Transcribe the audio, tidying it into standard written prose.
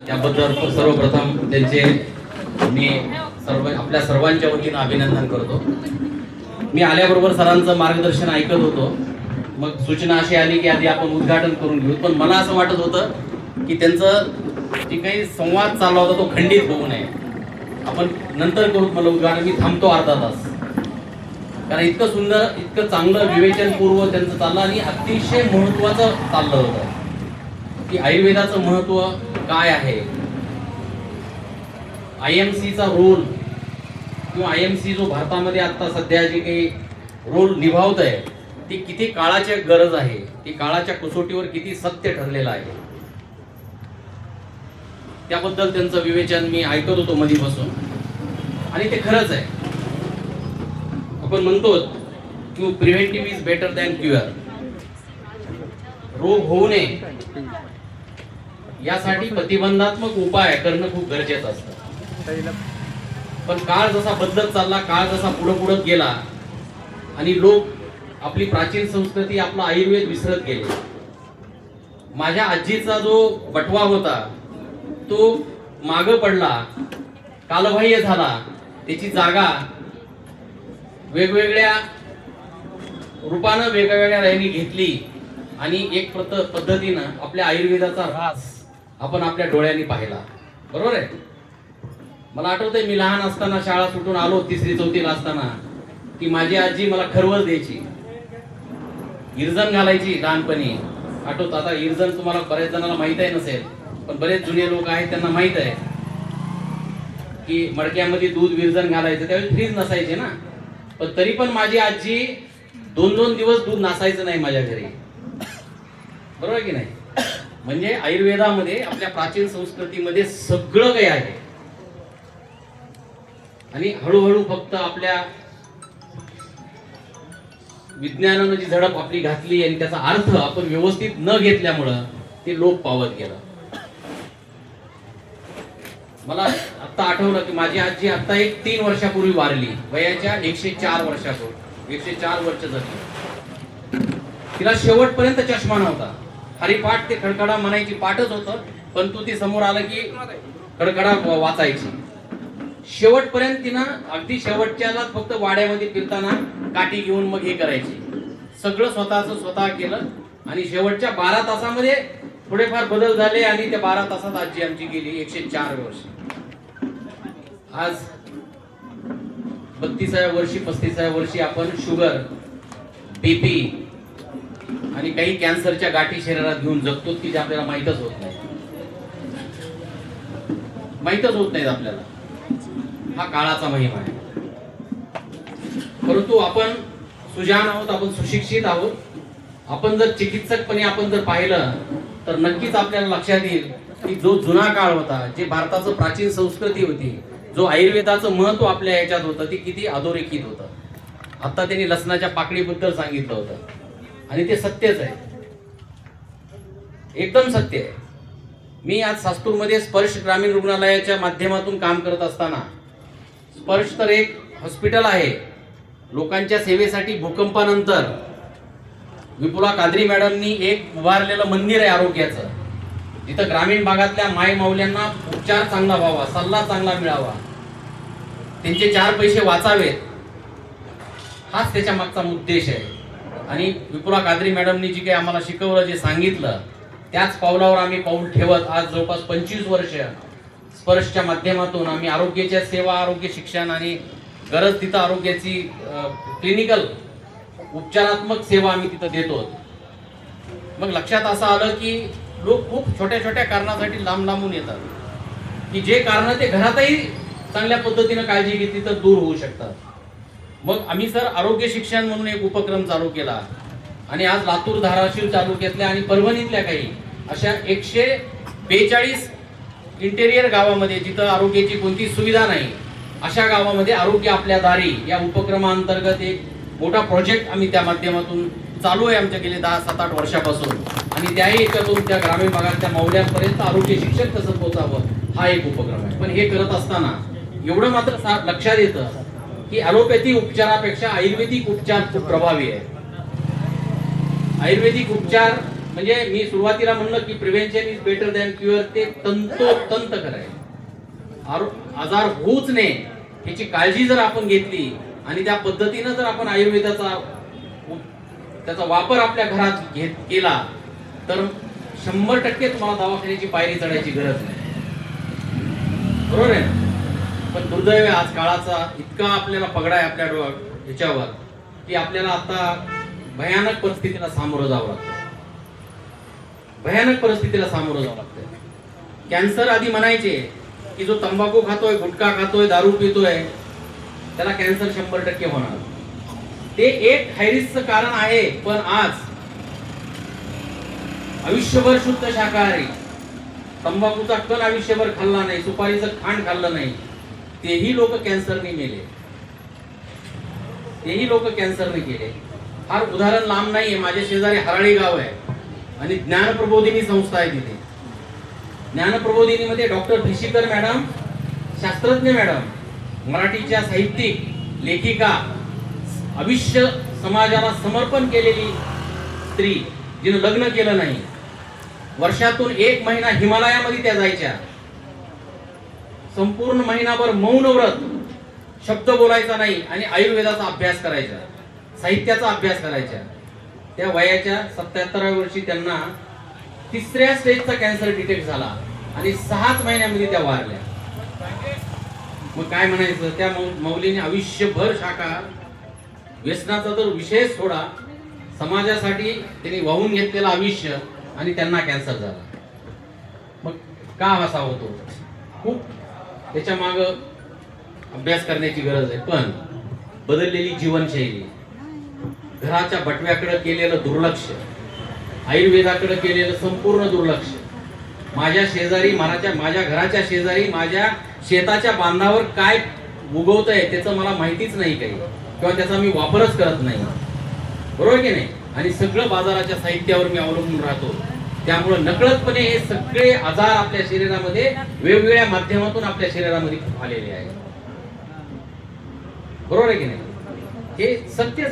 त्याबद्दल सर्वप्रथम त्यांचे मी आपल्या सर्वांच्या वतीनं अभिनंदन करतो. मी आल्याबरोबर सरांचं मार्गदर्शन ऐकत होतो. मग सूचना अशी आली की आधी आपण उद्घाटन करून घेऊ, पण मला असं वाटत होतं की त्यांचं जे काही संवाद चालला होता तो खंडित होऊ नये. आपण नंतर करू, मला उद्घाटन. मी थांबतो अर्धा तास, कारण इतकं सुंदर, इतकं चांगलं विवेचनपूर्व त्यांचं चाललं आणि अतिशय महत्त्वाचं चाललं होतं की आयुर्वेदाचं महत्त्व काय आहे, IMCचा रोल किंवा IMC जो भारतामध्ये आता सध्या जे काही रोल निभावत आहे ती किती काळाची गरज आहे, ती काळाच्या कसोटीवर किती सत्य ठरलेलं आहे, त्याबद्दल त्यांचं विवेचन मी ऐकत होतो मधीपासून. आणि ते खरंच आहे. आपण म्हणतो की preventive is better than cure. रोग होऊ नये यासाठी प्रतिबंधात्मक उपाय करणं खूप गरजेचं असतं. पण काळ जसा बदलत चालला, काळ जसा पुढे गेला आणि लोक आपली प्राचीन संस्कृती, आपला आयुर्वेद विसरत गेले. माझ्या आजीचा जो बटवा होता तो मागं पडला, कालबाह्य झाला. त्याची जागा वेगवेगळ्या रूपानं वेगवेगळ्या राहिनी घेतली आणि एक पद्धतीनं आपल्या आयुर्वेदाचा ऱ्हास आपण आपल्या डोळ्यांनी पाहिला. बरोबर आहे. मला आठवतंय, मी लहान असताना शाळा सुटून आलो, 3री 4थीला असताना, की माझी आजी मला खरवस द्यायची, इरजण घालायची लहानपणी. आठवत, आता इरजण तुम्हाला बऱ्याच जणांना माहित आहे नसेल, पण बरेच जुने लोक आहेत त्यांना माहित आहे की मडक्यामध्ये दूध विरजण घालायचं. त्यावेळी फ्रीज नसायचे ना, पण तरी पण माझी आजी 2-2 दिवस दूध नसायचं नाही माझ्या घरी. बरोबर की नाही. म्हणजे आयुर्वेदामध्ये, आपल्या प्राचीन संस्कृतीमध्ये सगळं काही आहे. आणि हळूहळू फक्त आपल्या विज्ञानानं जी झडप आपली घातली आणि त्याचा अर्थ आपण व्यवस्थित न घेतल्यामुळं ते लोप पावत गेलं. मला आता आठवलं की माझी आजी आता एक 3 वर्षापूर्वी वारली, वयाच्या 104 वर्षापूर्वी. 104 वर्ष झाली. तिला शेवटपर्यंत चष्मा नव्हता. हरिपाठ ते खडखडा म्हणायची, पाठच होतं, पण तू ती समोर आलं की खडखडा वाचायची. शेवटपर्यंत तिनं, अगदी शेवटच्याला फक्त वाड्यामध्ये फिरताना काठी घेऊन मग हे करायची. सगळं स्वतः केलं आणि शेवटच्या 12 तासामध्ये थोडेफार बदल झाले आणि त्या 12 तासात आजी आमची गेली. 104 वर्ष. आज 32व्या वर्षी, 35व्या वर्षी आपण शुगर, BP आणि काही कॅन्सरच्या गाठी शरीरात घेऊन जगतो की जे आपल्याला माहीतच होत नाहीत आपल्याला. हा काळाचा महिमा आहे. परंतु आपण सुजाण आहोत, आपण सुशिक्षित आहोत. आपण जर चिकित्सकपणे आपण जर पाहिलं तर नक्कीच आपल्याला लक्षात येईल की जो जुना काळ होता, जे भारताचं प्राचीन संस्कृती होती, जो आयुर्वेदाचं महत्व आपल्या याच्यात होतं, ते किती अधोरेखित होतं. आता त्यांनी लसणाच्या पाकळीबद्दल सांगितलं होतं आणि ते सत्यच आहे, एकदम सत्य आहे. मी आज सास्तूरमध्ये स्पर्श ग्रामीण रुग्णालयाच्या माध्यमातून काम करत असताना, स्पर्श तर एक हॉस्पिटल आहे लोकांच्या सेवेसाठी. भूकंपानंतर विपुला कादरी मॅडमनी एक उभारलेलं मंदिर आहे आरोग्याचं, जिथं ग्रामीण भागातल्या माय माऊल्यांना उपचार चांगला व्हावा, सल्ला चांगला मिळावा, त्यांचे 4 पैसे वाचावेत, हाच त्याच्या मागचा उद्देश आहे. आणि विपुला कादरी मॅडमनी जी काही आम्हाला शिकवलं, जे सांगितलं, त्याच पावलावर आम्ही पाऊल ठेवत आज जवळपास 25 वर्ष स्पर्शच्या माध्यमातून आम्ही आरोग्याच्या सेवा, आरोग्य शिक्षण आणि गरज तिथं आरोग्याची क्लिनिकल उपचारात्मक सेवा आम्ही तिथं देतो. मग लक्षात असं आलं की लोक खूप छोट्या छोट्या कारणासाठी लांबून येतात, की जे कारण ते घरातही चांगल्या पद्धतीनं काळजी घेतली तर दूर होऊ शकतात. मग आम्ही सर आरोग्य शिक्षण म्हणून एक उपक्रम चालू केला आणि आज लातूर, धाराशिव तालुक्यातल्या आणि परभणीतल्या काही अशा 142 इंटेरियर गावामध्ये, जिथं आरोग्याची कोणती सुविधा नाही, अशा गावामध्ये आरोग्य आपल्या दारी या उपक्रमाअंतर्गत एक मोठा प्रोजेक्ट आम्ही त्या माध्यमातून चालू आहे आमच्या गेले 10-7-8 वर्षापासून. आणि त्याही याच्यातून त्या ग्रामीण भागातल्या मौल्यांपर्यंत आरोग्य शिक्षण कसं पोहोचावं हा एक उपक्रम आहे. पण हे करत असताना एवढं मात्र लक्षात येतं की ॲलोपॅथी उपचारापेक्षा आयुर्वेदिक उपचार खूप प्रभावी आहे. आयुर्वेदिक उपचार म्हणजे मी सुरुवातीला म्हणलं की prevention is better than cure, ते तंतोतंत करायचं. आजार होऊच नये याची काळजी जर आपण घेतली आणि त्या पद्धतीनं जर आपण आयुर्वेदाचा त्याचा वापर आपल्या घरात केला तर 100% तुम्हाला दवाखान्याची पायरी चढायची गरज नाही. बरोबर आहे. पण दुर्दैव आज काळाचा इतका आपल्याला पगडा आहे आपल्या ह्याच्यावर की आपल्याला आता भयानक परिस्थितीला सामोरं जावं लागतं. भयानक परिस्थितीला सामोरं जावं लागतं. कॅन्सर आधी म्हणायचे की जो तंबाखू खातोय, गुटखा खातोय, दारू पितोय त्याला कॅन्सर 100% होणार. ते एक हायरिस्कचं कारण आहे. पण आज आयुष्यभर शुद्ध शाकाहारी, तंबाखूचा कण आयुष्यभर खाल्ला नाही, सुपारीचं खांड खाल्लं नाही, तेही लोक कॅन्सरने मेले. तेही लोक कॅन्सरने गेले. फार उदाहरण लांब नाहीये. माझ्या शेजारी हराळी गाव आहे आणि ज्ञानप्रबोधिनी संस्था आहे तिथे. ज्ञानप्रबोधिनीमध्ये डॉक्टर ठिशीकर मॅडम, शास्त्रज्ञ मॅडम, मराठीच्या साहित्यिक, लेखिका, आयुष्य समाजाला समर्पण केलेली स्त्री, जिनं लग्न केलं नाही, वर्षातून 1 महिना हिमालयामध्ये त्या जायच्या, संपूर्ण महिनाभर मौन व्रत, शब्द बोलायचा नाही आणि आयुर्वेदाचा अभ्यास करायचा, साहित्याचा अभ्यास करायचा. त्या वयाच्या 77व्या वर्षी त्यांना 3ऱ्या स्टेजचा कॅन्सर डिटेक्ट झाला आणि 6च महिन्यामध्ये त्या वारल्या. मग काय म्हणायचं, त्या मौलीने आयुष्यभर शाकाहार, व्यसनाचा तर विषयच थोडा, समाजासाठी त्यांनी वाहून घेतलेलं आयुष्य आणि त्यांना कॅन्सर झाला. मग का असा होतो? खूप त्याच्या माग अभ्यास करण्याची गरज आहे. पण बदललेली जीवनशैली, घराच्या बटव्याकडे केलेलं दुर्लक्ष, आयुर्वेदाकडे केलेलं संपूर्ण दुर्लक्ष, माझ्या शेजारी, माझ्या घराच्या शेजारी, माझ्या शेताच्या बांधावर काय उगवतंय त्याचं मला माहितीच नाही काही, किंवा त्याचा मी वापरच करत नाही. बरोबर की नाही? आणि सगळं बाजाराच्या साहित्यावर मी अवलंबून राहतो. त्यामुळे नकळतपणे हे सगळे आजार आपल्या शरीरामध्ये वेगवेगळ्या माध्यमातून आपल्या शरीरामध्ये आलेले आहेत. बरोबर आहे की नाही? हे सत्य